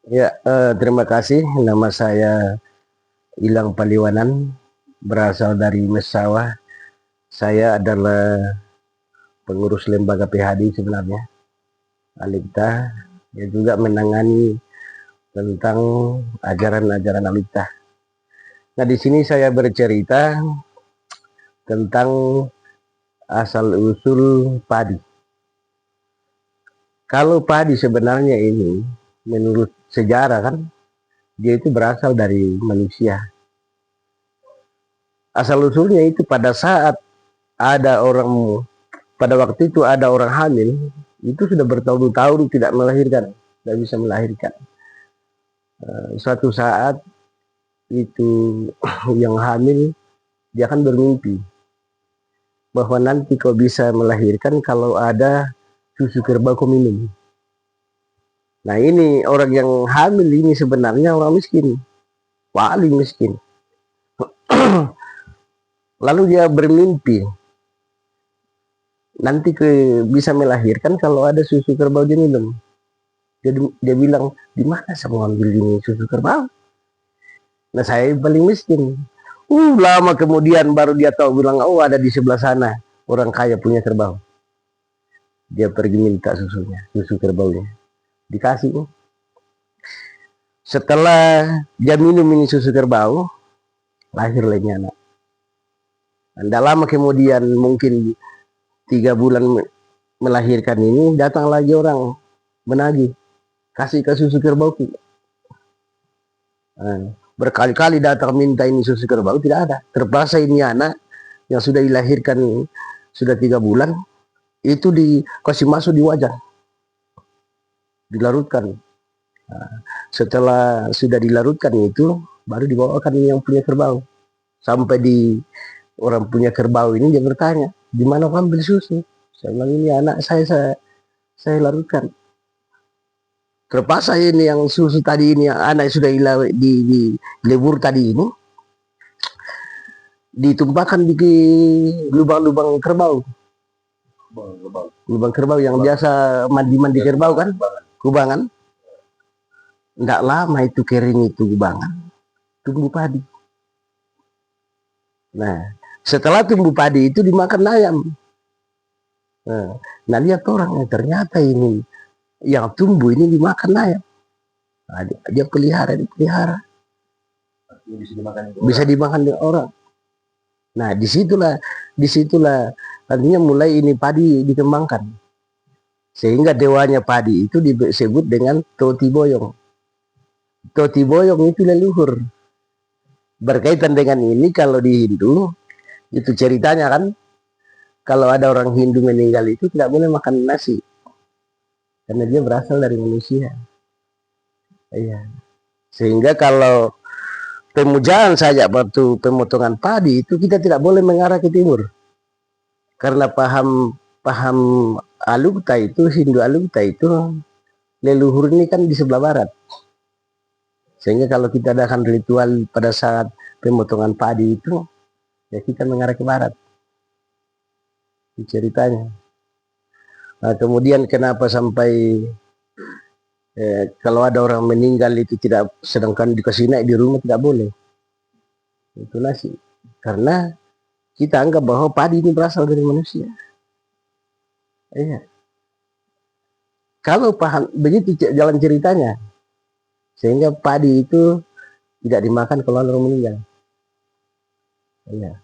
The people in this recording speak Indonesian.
Ya, terima kasih. Nama saya Ilang Paliwanan, berasal dari Mesawa. Saya adalah pengurus lembaga PHD sebenarnya, Alikta. Dia juga menangani tentang ajaran-ajaran Alikta. Nah, di sini saya bercerita tentang asal-usul padi. Kalau padi sebenarnya ini, menurut sejarah kan, dia itu berasal dari manusia. Asal-usulnya itu pada saat ada orang pada waktu itu ada orang hamil, itu sudah bertahun-tahun tidak melahirkan, tidak bisa melahirkan. Suatu saat itu yang hamil dia akan bermimpi bahwa nanti kau bisa melahirkan kalau ada susu kerbau kau minum. Nah, ini orang yang hamil ini sebenarnya orang miskin, paling miskin. Lalu dia bermimpi nanti bisa melahirkan kalau ada susu kerbau dia minum. Dia bilang, di mana saya mau ambil ini susu kerbau? Nah, saya paling miskin. Lama kemudian baru dia tahu, bilang, oh ada di sebelah sana orang kaya punya kerbau. Dia pergi minta susunya, susu kerbaunya. Dikasih. Setelah dia minum ini susu kerbau, lahirlah ini anak. Tidak lama kemudian, mungkin 3 bulan melahirkan ini, datang lagi orang menagih, kasih ke susu kerbau. Berkali-kali datang minta ini susu kerbau, tidak ada. Terpaksa ini anak yang sudah dilahirkan sudah 3 bulan, itu dikasih masuk di wajan, dilarutkan. Setelah sudah dilarutkan itu, baru dibawakan yang punya kerbau. Sampai di orang punya kerbau ini dia bertanya, di mana kamu ambil susu? Saya bilang, ini anak saya larutkan. Terpaksa ini yang susu tadi ini, yang anak sudah di lebur tadi ini, ditumpahkan di lubang-lubang kerbau. Lubang kerbau yang biasa mandi-mandi kerbau kan, kubangan. Tidak lama itu kering itu kubangan, tumbuh padi. Nah, setelah tumbuh padi itu dimakan ayam. Nah, lihat orang, ternyata ini yang tumbuh ini dimakan ayam. Nah, dia pelihara, bisa dimakan oleh orang. Nah, disitulah artinya mulai ini padi dikembangkan. Sehingga dewanya padi itu disebut dengan Toti Boyong. Toti Boyong itu leluhur. Berkaitan dengan ini, kalau di Hindu, itu ceritanya kan, kalau ada orang Hindu meninggal itu tidak boleh makan nasi. Karena dia berasal dari manusia. Iya. Sehingga kalau pemujaan saja waktu pemotongan padi itu kita tidak boleh mengarah ke timur. Karena paham Alukta itu, Hindu Alukta itu, leluhur ini kan di sebelah barat. Sehingga kalau kita adakan ritual pada saat pemotongan padi itu, ya kita mengarah ke barat. Itu ceritanya. Nah, kemudian kenapa sampai kalau ada orang meninggal itu tidak, sedangkan dikasih naik di rumah tidak boleh. Itu nasi. Karena kita anggap bahwa padi ini berasal dari manusia. Iya. Kalau paham begitu jalan ceritanya, sehingga padi itu tidak dimakan kalau orang meninggal. Iya.